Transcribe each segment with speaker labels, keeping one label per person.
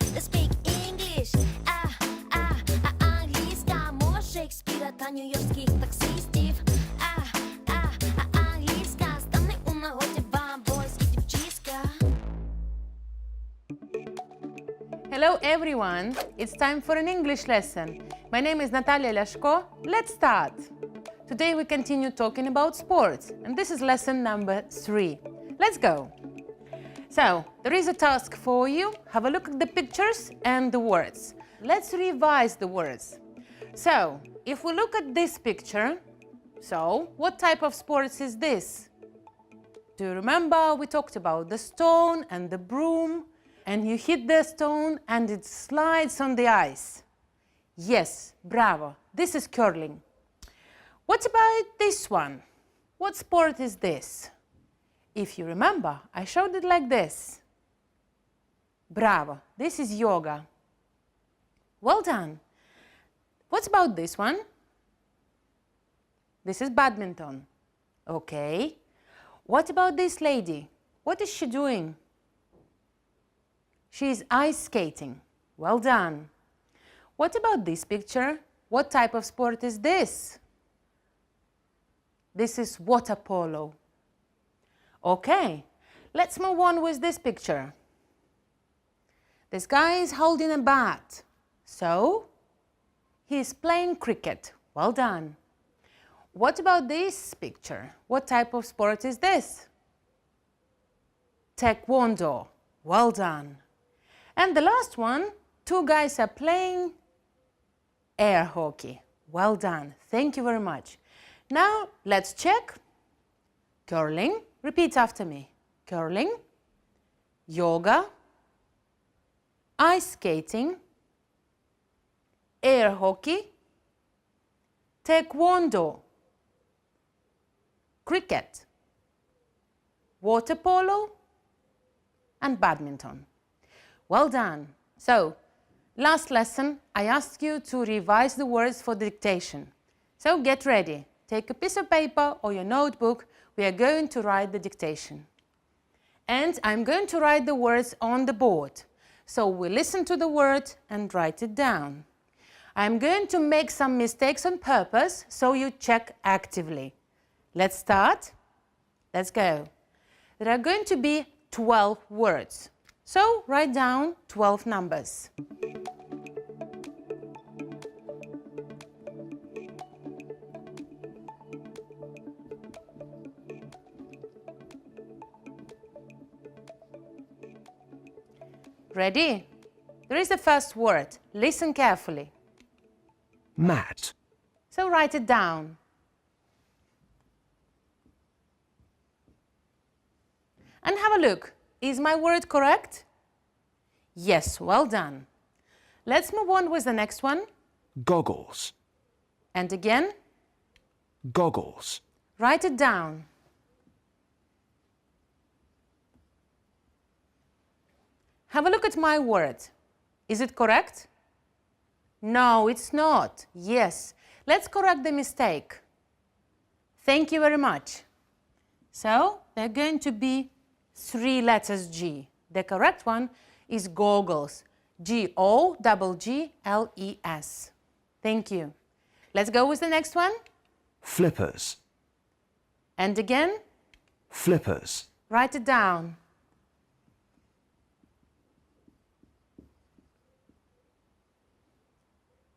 Speaker 1: Let's speak English. Английska, може Шекспіра та нью-йоркських таксистів. Англійська, стане у нагоді вам, бойс і дівчиська.
Speaker 2: Hello everyone, it's time for an English lesson. My name is Natalia Lashko. Let's start. Today we continue talking about sports, and this is lesson number 3. Let's go. So, there is a task for you. Have a look at the pictures and the words. Let's revise the words. So, if we look at this picture, so what type of sports is this? Do you remember we talked about the stone and the broom? And you hit the stone and it slides on the ice. Yes, bravo. This is curling. What about this one? What sport is this? If you remember, I showed it like this. Bravo. This is yoga. Well done. What about this one? This is badminton. Okay. What about this lady? What is she doing? She is ice skating. Well done. What about this picture? What type of sport is this? This is water polo. Okay, let's move on with this picture. This guy is holding a bat. So, he is playing cricket. Well done. What about this picture? What type of sport is this? Taekwondo. Well done. And the last one, two guys are playing air hockey. Well done. Thank you very much. Now, let's check. Curling. Repeat after me. Curling, yoga, ice skating, air hockey, taekwondo, cricket, water polo, and badminton. Well done. So, last lesson, I asked you to revise the words for dictation. So, get ready. Take a piece of paper or your notebook. We are going to write the dictation. And I'm going to write the words on the board. So, we listen to the word and write it down. I'm going to make some mistakes on purpose, so you check actively. Let's start. Let's go. There are going to be 12 words. So, write down 12 numbers. Ready? There is the first word. Listen carefully.
Speaker 3: Mat.
Speaker 2: So, write it down. And have a look. Is my word correct? Yes, well done. Let's move on with the next one.
Speaker 3: Goggles.
Speaker 2: And again,
Speaker 3: Goggles.
Speaker 2: write it down. Have a look at my word. Is it correct? No, it's not. Yes. Let's correct the mistake. Thank you very much. So, there are going to be 3 letters G. The correct one is goggles. G-O-G-G-L-E-S. Thank you. Let's go with the next one.
Speaker 3: Flippers.
Speaker 2: And again,
Speaker 3: Flippers.
Speaker 2: write it down.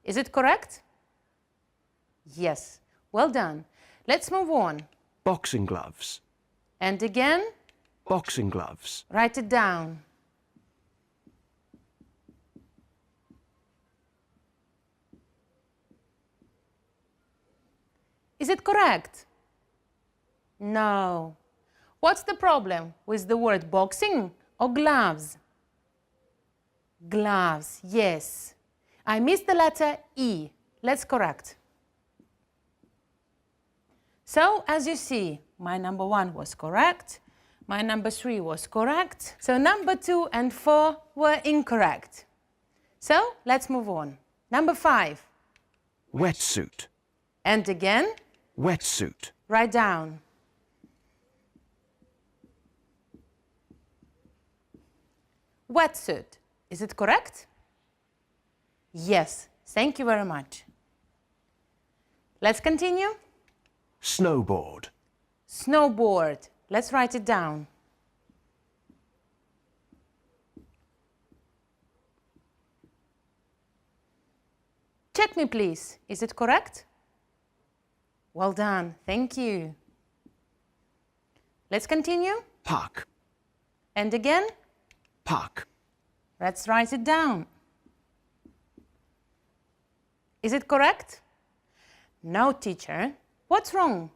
Speaker 2: Is it correct? Yes. Well done. Let's move on.
Speaker 3: Boxing gloves.
Speaker 2: And again,
Speaker 3: Boxing gloves.
Speaker 2: write it down. Is it correct? No. What's the problem with the word boxing or gloves? Gloves, yes. I missed the letter E. Let's correct. So, as you see, my number 1 was correct. My number 3 was correct. So, number 2 and 4 were incorrect. So, let's move on. Number 5.
Speaker 3: Wetsuit.
Speaker 2: And again,
Speaker 3: Wetsuit.
Speaker 2: write down. Wetsuit. Is it correct? Yes, thank you very much. Let's continue.
Speaker 3: Snowboard.
Speaker 2: Snowboard. Let's write it down. Check me, please. Is it correct? Well done. Thank you. Let's continue.
Speaker 3: Puck.
Speaker 2: And again.
Speaker 3: Puck.
Speaker 2: Let's write it down. Is it correct? No, teacher. What's wrong?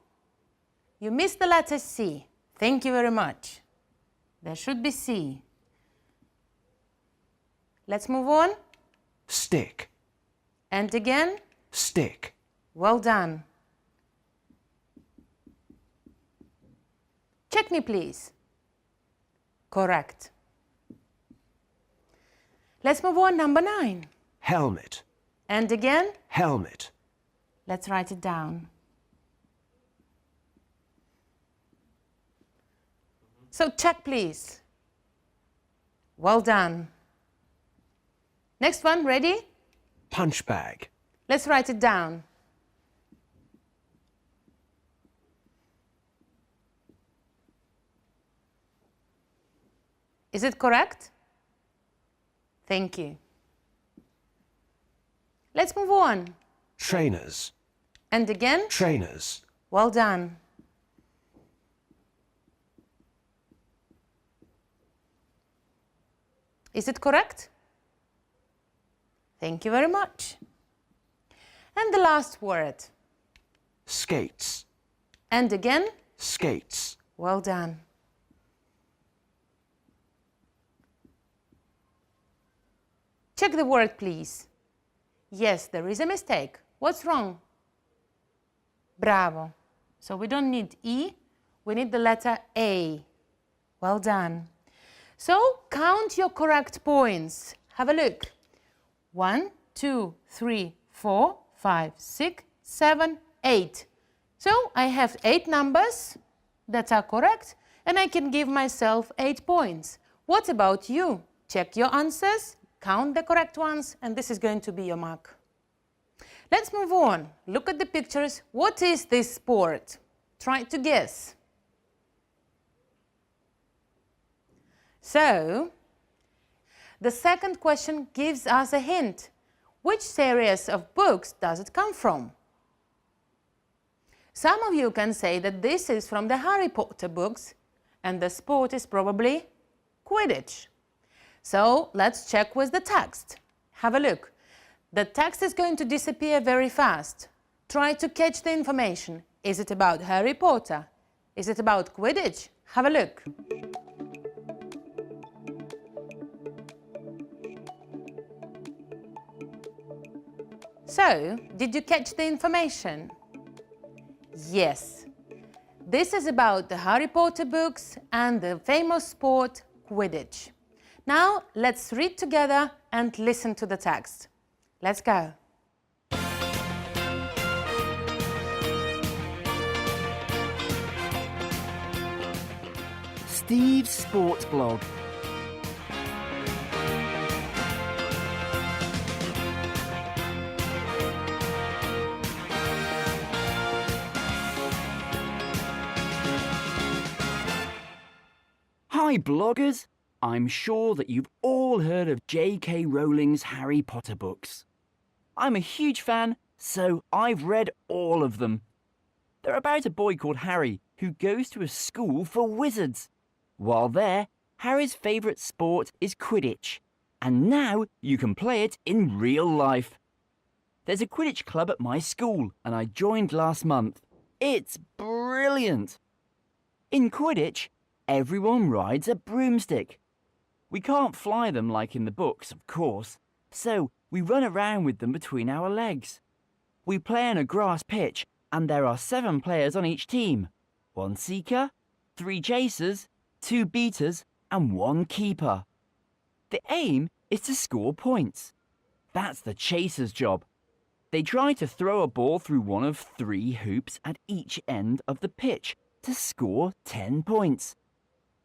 Speaker 2: You missed the letter C. Thank you very much. There should be C. Let's move on.
Speaker 3: Stick.
Speaker 2: And again.
Speaker 3: Stick.
Speaker 2: Well done. Check me, please. Correct. Let's move on. Number 9.
Speaker 3: Helmet.
Speaker 2: And again.
Speaker 3: Helmet.
Speaker 2: Let's write it down. So check, please. Well done. Next one, ready?
Speaker 3: Punch bag.
Speaker 2: Let's write it down. Is it correct? Thank you. Let's move on.
Speaker 3: Trainers.
Speaker 2: And again.
Speaker 3: Trainers.
Speaker 2: Well done. Is it correct? Thank you very much. And the last word.
Speaker 3: Skates.
Speaker 2: And again.
Speaker 3: Skates.
Speaker 2: Well done. Check the word, please. Yes, there is a mistake. What's wrong? Bravo. So we don't need E, we need the letter A. Well done. So count your correct points. Have a look. 1, 2, 3, 4, 5, 6, 7, 8. So I have 8 numbers that are correct, and I can give myself 8 points. What about you? Check your answers, count the correct ones, and this is going to be your mark. Let's move on. Look at the pictures. What is this sport? Try to guess. So, the second question gives us a hint. Which series of books does it come from? Some of you can say that this is from the Harry Potter books, and the sport is probably Quidditch. So, let's check with the text. Have a look. The text is going to disappear very fast. Try to catch the information. Is it about Harry Potter? Is it about Quidditch? Have a look. So, did you catch the information? Yes. This is about the Harry Potter books and the famous sport Quidditch. Now, let's read together and listen to the text. Let's go.
Speaker 4: Steve's Sports Blog. Hi bloggers! I'm sure that you've all heard of J.K. Rowling's Harry Potter books. I'm a huge fan, so I've read all of them. They're about a boy called Harry who goes to a school for wizards. While there, Harry's favourite sport is Quidditch, and now you can play it in real life. There's a Quidditch Club at my school, and I joined last month. It's brilliant! In Quidditch, everyone rides a broomstick. We can't fly them like in the books, of course, so we run around with them between our legs. We play on a grass pitch, and there are 7 players on each team. 1 seeker, 3 chasers, 2 beaters, and 1 keeper. The aim is to score points. That's the chaser's job. They try to throw a ball through one of 3 hoops at each end of the pitch to score 10 points.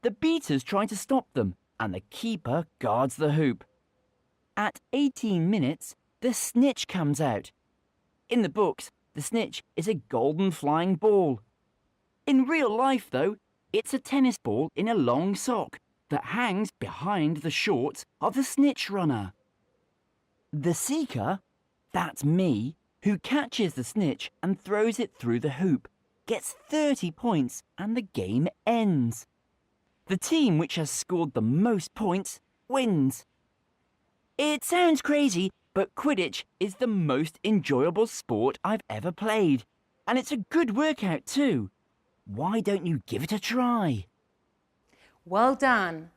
Speaker 4: The beaters try to stop them, and the keeper guards the hoop. At 18 minutes, the snitch comes out. In the books, the snitch is a golden flying ball. In real life, though, it's a tennis ball in a long sock that hangs behind the shorts of the snitch runner. The seeker, that's me, who catches the snitch and throws it through the hoop, gets 30 points and the game ends. The team which has scored the most points wins. It sounds crazy, but Quidditch is the most enjoyable sport I've ever played. And it's a good workout too. Why don't you give it a try?
Speaker 2: Well done.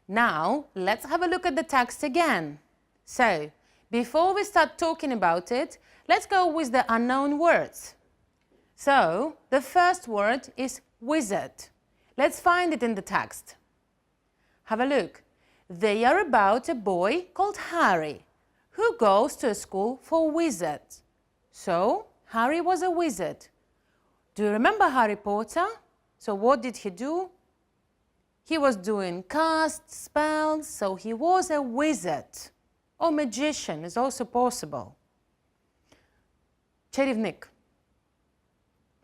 Speaker 2: Now, let's have a look at the text again. So, before we start talking about it, let's go with the unknown words. So, the first word is wizard. Let's find it in the text. Have a look. They are about a boy called Harry, who goes to a school for wizards. So, Harry was a wizard. Do you remember Harry Potter? So what did he do? He was doing casts, spells, so he was a wizard. Or magician is also possible. Чарівник.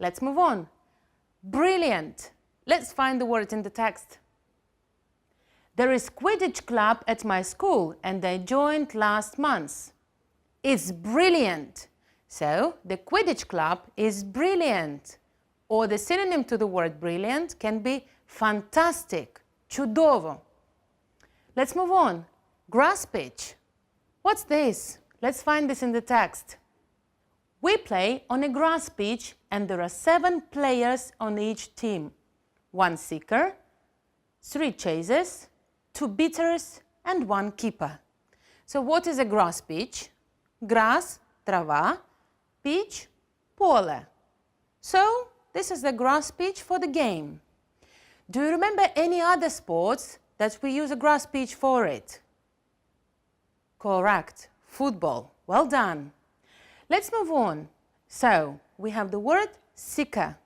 Speaker 2: Let's move on. Brilliant. Let's find the word in the text. There is Quidditch Club at my school and I joined last month. It's brilliant. So, the Quidditch Club is brilliant. Or the synonym to the word brilliant can be fantastic, чудово. Let's move on. Grass pitch. What's this? Let's find this in the text. We play on a grass pitch and there are 7 players on each team. 1 seeker, 3 chasers, 2 beaters and 1 keeper. So what is a grass pitch? Grass, трава, pitch, поле. So this is the grass pitch for the game. Do you remember any other sports that we use a grass pitch for it? Correct. Football. Well done. Let's move on. So, we have the word seeker.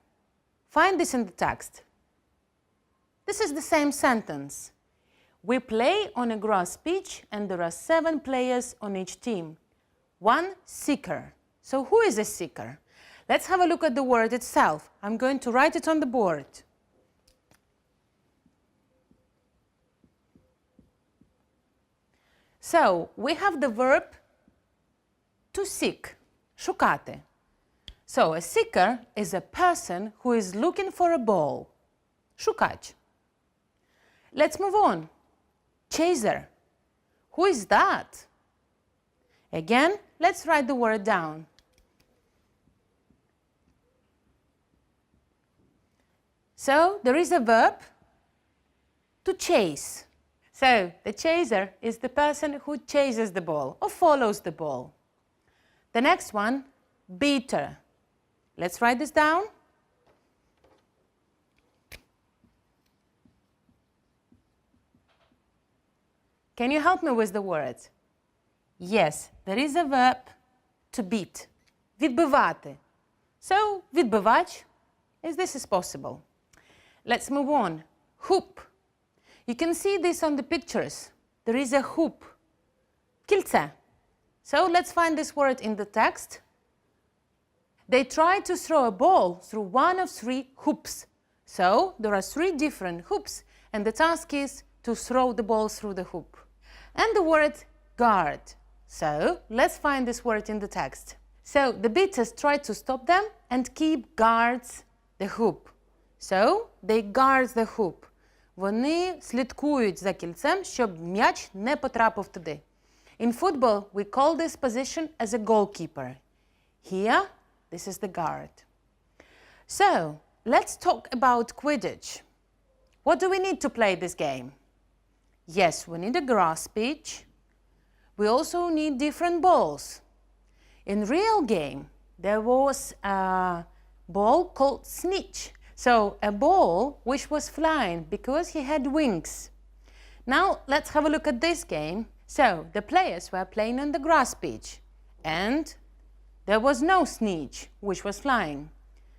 Speaker 2: Find this in the text. This is the same sentence. We play on a grass pitch and there are 7 players on each team. 1 seeker. So who is a seeker? Let's have a look at the word itself. I'm going to write it on the board. So, we have the verb to seek, шукати. So, a seeker is a person who is looking for a ball. Шукач. Let's move on. Chaser. Who is that? Again, let's write the word down. So, there is a verb to chase. So, the chaser is the person who chases the ball or follows the ball. The next one, beater. Let's write this down. Can you help me with the words? Yes, there is a verb to beat. Відбивати. So, відбивач, is this is possible. Let's move on. Hoop. You can see this on the pictures. There is a hoop. Кільце. So let's find this word in the text. They try to throw a ball through one of 3 hoops. So there are 3 different hoops and the task is to throw the ball through the hoop. And the word guard. So let's find this word in the text. So the beaters try to stop them and keep guards the hoop. So they guard the hoop. Вони слідкують за кільцем, щоб м'яч не потрапив туди. In football, we call this position as a goalkeeper. Here, this is the guard. So, let's talk about Quidditch. What do we need to play this game? Yes, we need a grass pitch. We also need different balls. In real game, there was a ball called snitch. So, a ball which was flying because he had wings. Now, let's have a look at this game. So, the players were playing on the grass pitch and there was no snitch which was flying.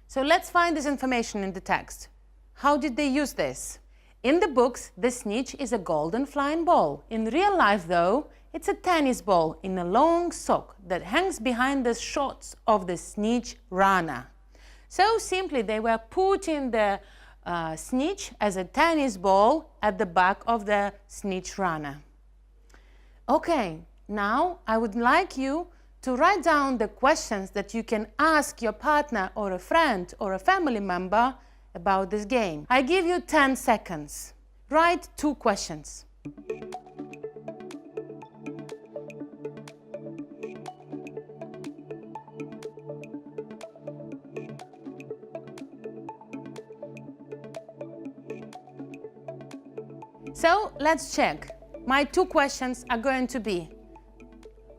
Speaker 2: So, let's find this information in the text. How did they use this? In the books, the snitch is a golden flying ball. In real life, though, It's a tennis ball in a long sock that hangs behind the shorts of the snitch runner. So simply they were putting the snitch as a tennis ball at the back of the snitch runner. Okay, now I would like you to write down the questions that you can ask your partner or a friend or a family member about this game. I give you 10 seconds. Write 2 questions. So let's check. My 2 questions are going to be: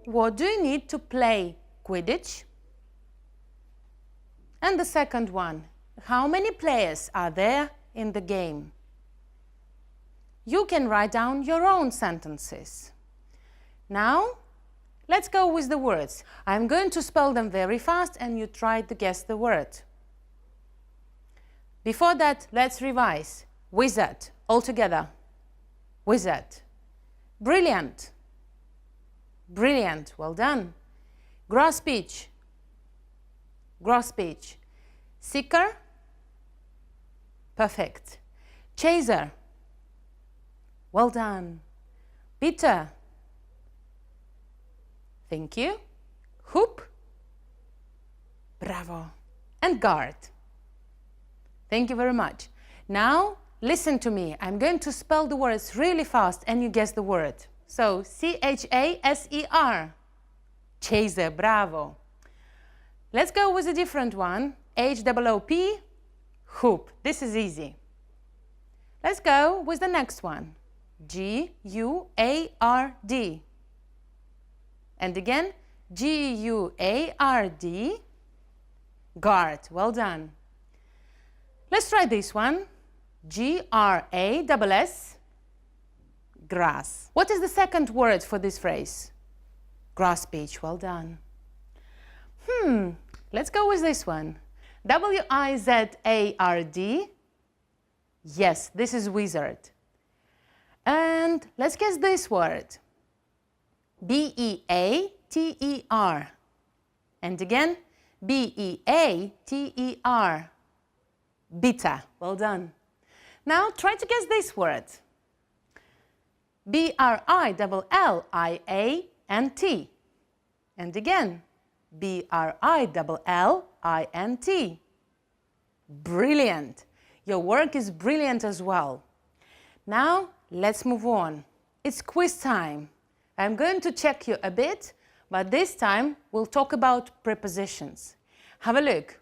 Speaker 2: what do you need to play Quidditch? And the second one, how many players are there in the game? You can write down your own sentences. Now, let's go with the words. I'm going to spell them very fast and you try to guess the word. Before that, let's revise. Wizard, all together. Wizard. Brilliant. Brilliant, well done. Grosbeak. Grosbeak. Seeker. Perfect. Chaser. Well done. Bitter. Thank you. Hoop. Bravo. And guard. Thank you very much. Now, listen to me. I'm going to spell the words really fast and you guess the word. So, C-H-A-S-E-R. Chaser, bravo. Let's go with a different one. H-O-O-P. Hoop. This is easy. Let's go with the next one. G-U-A-R-D. And again, G-U-A-R-D. Guard. Well done. Let's try this one. G-R-A-S-S. Grass. What is the second word for this phrase? Grosbeak. Well done. Let's go with this one. W-I-Z-A-R-D. Yes, this is wizard. And let's guess this word. B-E-A-T-E-R. And again, B-E-A-T-E-R. Bitter. Well done. Now try to guess this word. B-R-I-L-L-I-A-N-T. And again, B-R-I-L-L-I-N-T. Brilliant. Your work is brilliant as well. Now, let's move on. It's quiz time. I'm going to check you a bit, but this time we'll talk about prepositions. Have a look.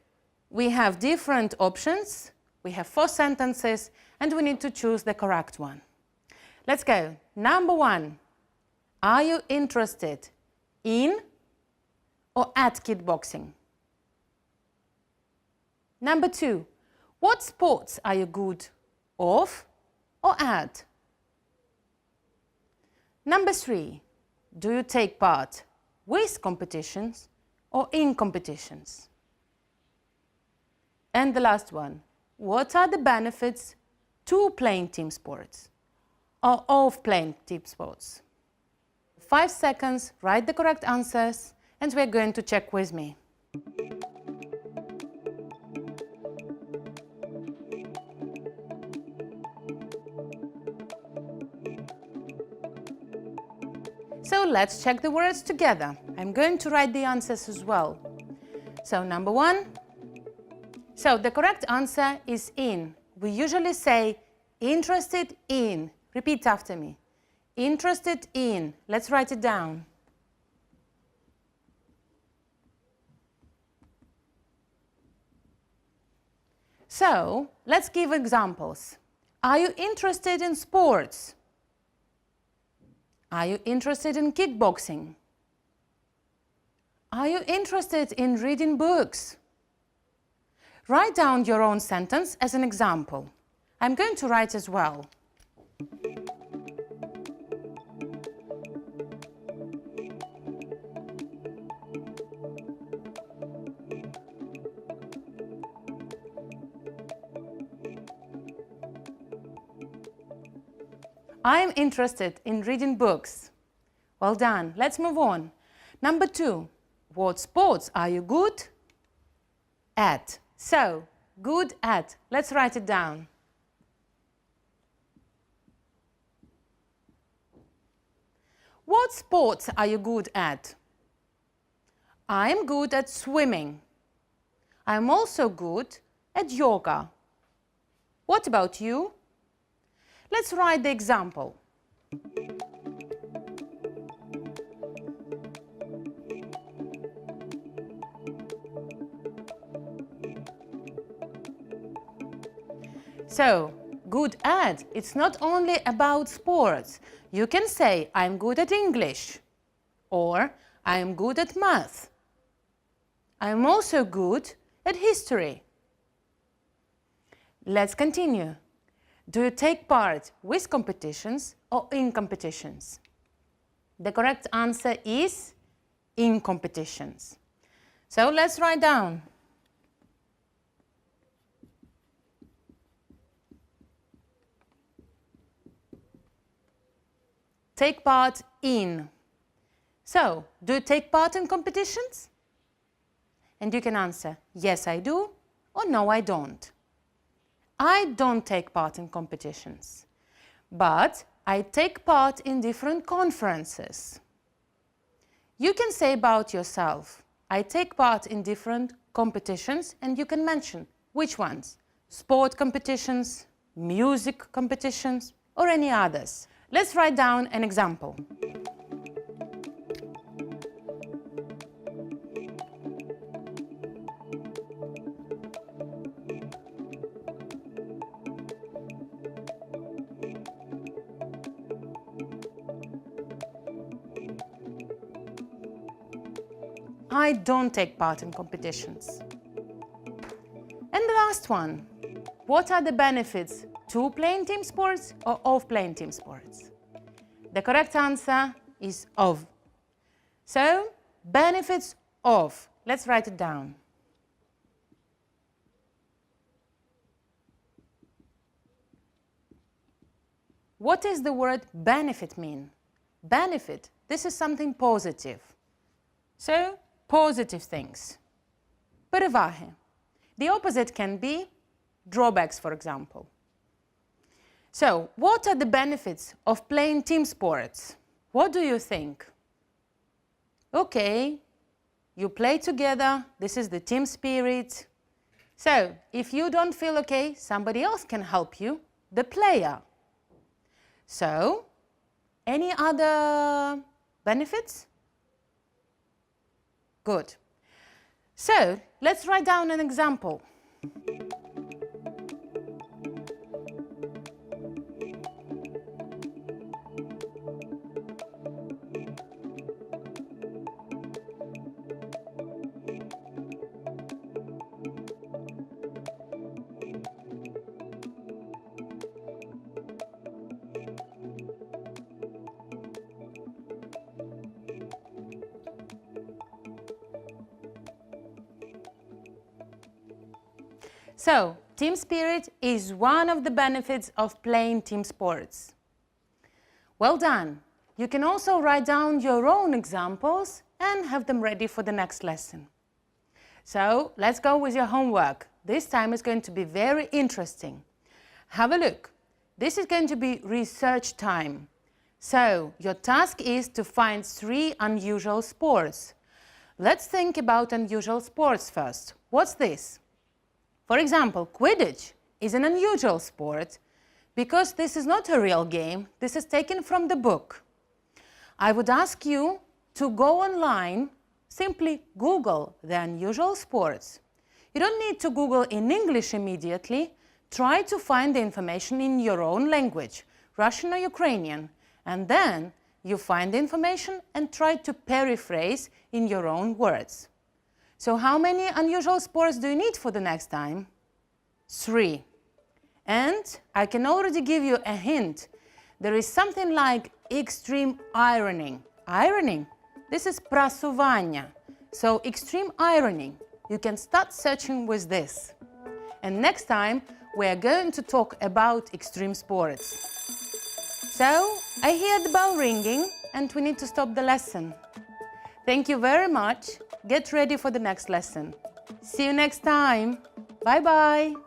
Speaker 2: We have different options. We have 4 sentences, and we need to choose the correct one. Let's go. Number 1. Are you interested in or at kickboxing? Number 2. What sports are you good of or at? Number 3. Do you take part with competitions or in competitions? And the last one. What are the benefits to playing team sports or of playing team sports? 5 seconds, write the correct answers, and we're going to check with me. So let's check the words together. I'm going to write the answers as well. So number 1. So the correct answer is in. We usually say interested in. Repeat after me. Interested in. Let's write it down. So let's give examples. Are you interested in sports? Are you interested in kickboxing? Are you interested in reading books? Write down your own sentence as an example. I'm going to write as well. I am interested in reading books. Well done. Let's move on. Number 2. What sports are you good at? So, good at. Let's write it down. What sports are you good at? I'm good at swimming. I'm also good at yoga. What about you? Let's write the example. So, good at, it's not only about sports. You can say, I'm good at English, or I'm good at math. I'm also good at history. Let's continue. Do you take part with competitions or in competitions? The correct answer is in competitions. So let's write down. Take part in. So, do you take part in competitions? And you can answer, yes, I do, or no, I don't. I don't take part in competitions, but I take part in different conferences. You can say about yourself, I take part in different competitions, and you can mention which ones. Sport competitions, music competitions, or any others. Let's write down an example. I don't take part in competitions. And the last one, what are the benefits to playing team sports or of playing team sports? The correct answer is of. So, benefits of. Let's write it down. What does the word benefit mean? Benefit, this is something positive. So, positive things. Переваги. The opposite can be drawbacks, for example. So, what are the benefits of playing team sports? What do you think? Okay, you play together, this is the team spirit. So, if you don't feel okay, somebody else can help you, the player. So, any other benefits? Good. So, let's write down an example. So, team spirit is one of the benefits of playing team sports. Well done! You can also write down your own examples and have them ready for the next lesson. So, let's go with your homework. This time is going to be very interesting. Have a look. This is going to be research time. So, your task is to find 3 unusual sports. Let's think about unusual sports first. What's this? For example, Quidditch is an unusual sport because this is not a real game, this is taken from the book. I would ask you to go online, simply Google the unusual sports. You don't need to Google in English immediately, try to find the information in your own language, Russian or Ukrainian, and then you find the information and try to paraphrase in your own words. So how many unusual sports do you need for the next time? 3. And I can already give you a hint. There is something like extreme ironing. Ironing? This is прасування. So extreme ironing. You can start searching with this. And next time we are going to talk about extreme sports. So I hear the bell ringing and we need to stop the lesson. Thank you very much. Get ready for the next lesson. See you next time. Bye-bye.